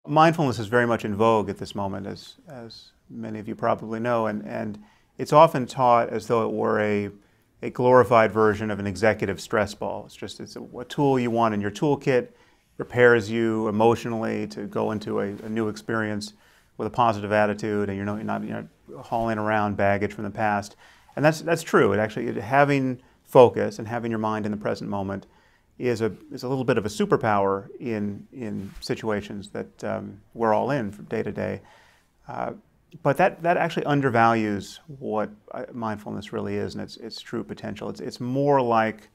Mindfulness is very much in vogue at this moment, as many of you probably know, and it's often taught as though it were a glorified version of an executive stress ball. It's a tool you want in your toolkit, prepares you emotionally to go into a new experience with a positive attitude, and you're not hauling around baggage from the past. And that's true. Having focus and having your mind in the present moment is a little bit of a superpower in situations that we're all in from day to day. But that actually undervalues what mindfulness really is and its true potential. It's more like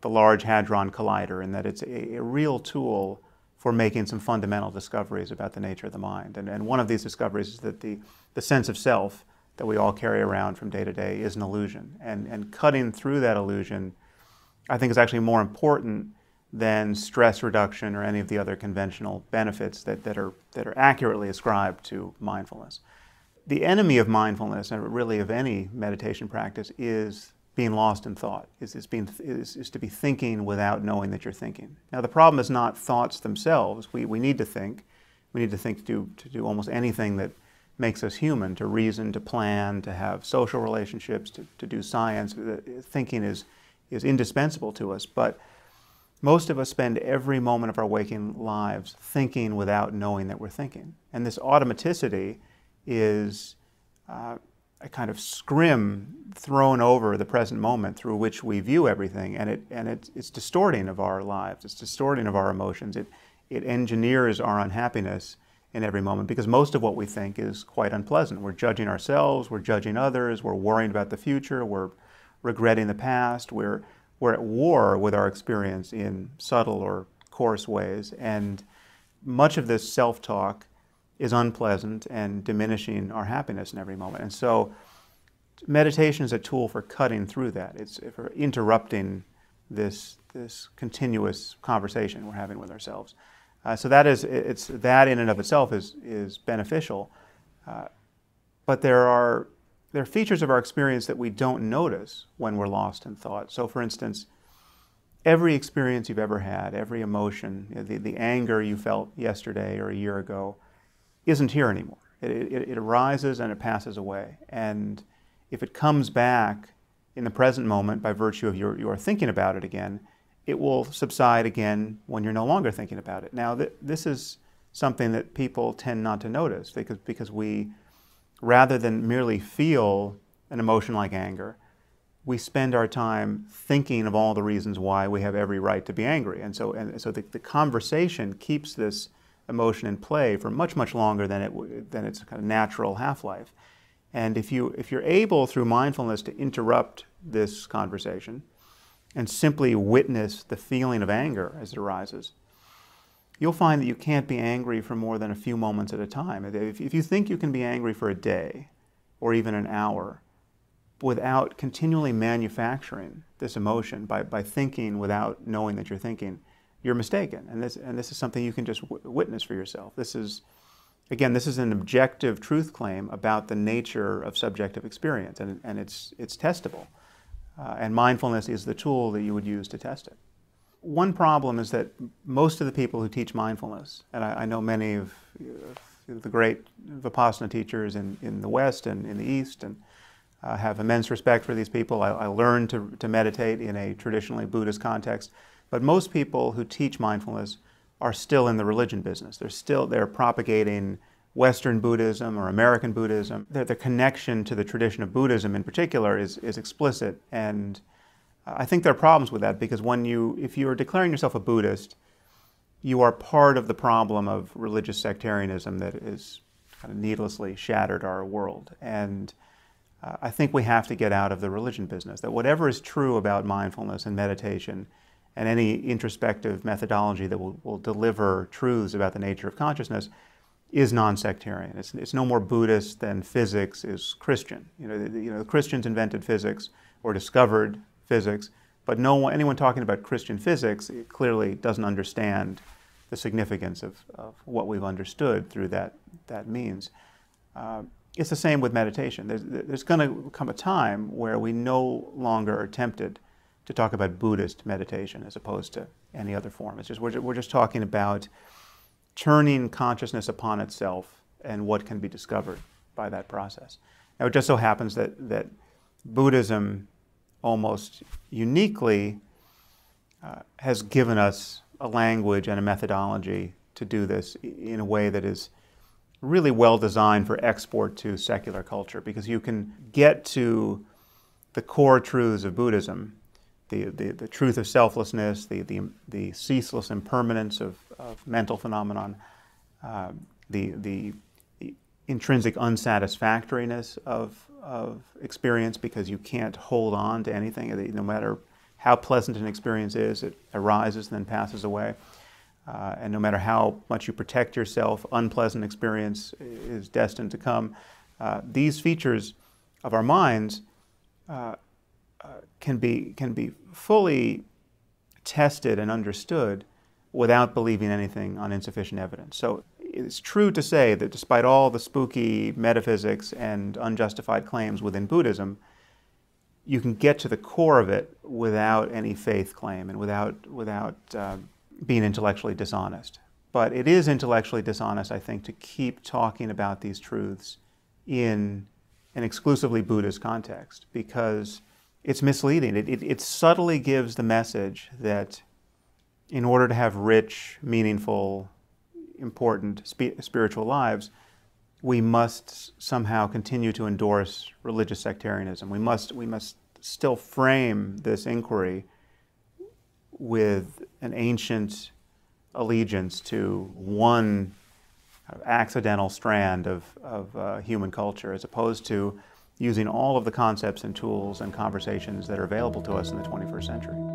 the Large Hadron Collider in that it's a real tool for making some fundamental discoveries about the nature of the mind. And one of these discoveries is that the sense of self that we all carry around from day to day is an illusion. And cutting through that illusion, I think, is actually more important than stress reduction or any of the other conventional benefits that are accurately ascribed to mindfulness. The enemy of mindfulness, and really of any meditation practice, is being lost in thought, is to be thinking without knowing that you're thinking. Now, the problem is not thoughts themselves. We need to think. We need to think to do almost anything that makes us human, to reason, to plan, to have social relationships, to do science. Thinking is indispensable to us, but most of us spend every moment of our waking lives thinking without knowing that we're thinking. And this automaticity is a kind of scrim thrown over the present moment through which we view everything, and it's distorting of our lives. It's distorting of our emotions. It engineers our unhappiness in every moment, because most of what we think is quite unpleasant. We're judging ourselves, we're judging others, we're worrying about the future, we're regretting the past, we're at war with our experience in subtle or coarse ways, and much of this self-talk is unpleasant and diminishing our happiness in every moment. And so meditation is a tool for cutting through that. It's for interrupting this continuous conversation we're having with ourselves. So that in and of itself is beneficial. But there are features of our experience that we don't notice when we're lost in thought. So for instance, every experience you've ever had, every emotion, the anger you felt yesterday or a year ago, isn't here anymore. It arises and it passes away. And if it comes back in the present moment by virtue of your thinking about it again, it will subside again when you're no longer thinking about it. Now, this is something that people tend not to notice because we, rather than merely feel an emotion like anger, we spend our time thinking of all the reasons why we have every right to be angry. And so the conversation keeps this emotion in play for much, much longer than its kind of natural half-life. And if you're able, through mindfulness, to interrupt this conversation and simply witness the feeling of anger as it arises, you'll find that you can't be angry for more than a few moments at a time. If you think you can be angry for a day or even an hour without continually manufacturing this emotion by thinking without knowing that you're thinking, you're mistaken. And this is something you can just witness for yourself. This is an objective truth claim about the nature of subjective experience, and it's testable. And mindfulness is the tool that you would use to test it. One problem is that most of the people who teach mindfulness, and I know many of the great Vipassana teachers in the West and in the East, and have immense respect for these people. I learned to meditate in a traditionally Buddhist context. But most people who teach mindfulness are still in the religion business. They're propagating Western Buddhism or American Buddhism. Their connection to the tradition of Buddhism in particular is explicit, and I think there are problems with that, because if you are declaring yourself a Buddhist, you are part of the problem of religious sectarianism that is kind of needlessly shattered our world. And I think we have to get out of the religion business, that whatever is true about mindfulness and meditation and any introspective methodology that will deliver truths about the nature of consciousness is non-sectarian. It's no more Buddhist than physics is Christian. The Christians invented physics or discovered physics, but anyone talking about Christian physics clearly doesn't understand the significance of what we've understood through that means. It's the same with meditation. There's going to come a time where we no longer are tempted to talk about Buddhist meditation as opposed to any other form. We're just talking about turning consciousness upon itself and what can be discovered by that process. Now, it just so happens that Buddhism almost uniquely has given us a language and a methodology to do this in a way that is really well designed for export to secular culture, because you can get to the core truths of Buddhism, the truth of selflessness, the ceaseless impermanence of mental phenomenon, the intrinsic unsatisfactoriness of experience, because you can't hold on to anything. No matter how pleasant an experience is, it arises and then passes away. And no matter how much you protect yourself, unpleasant experience is destined to come. These features of our minds can be fully tested and understood without believing anything on insufficient evidence. So it's true to say that despite all the spooky metaphysics and unjustified claims within Buddhism, you can get to the core of it without any faith claim and without being intellectually dishonest. But it is intellectually dishonest, I think, to keep talking about these truths in an exclusively Buddhist context, because it's misleading. It subtly gives the message that in order to have rich, meaningful, important spiritual lives, we must somehow continue to endorse religious sectarianism. We must still frame this inquiry with an ancient allegiance to one accidental strand of human culture, as opposed to using all of the concepts and tools and conversations that are available to us in the 21st century.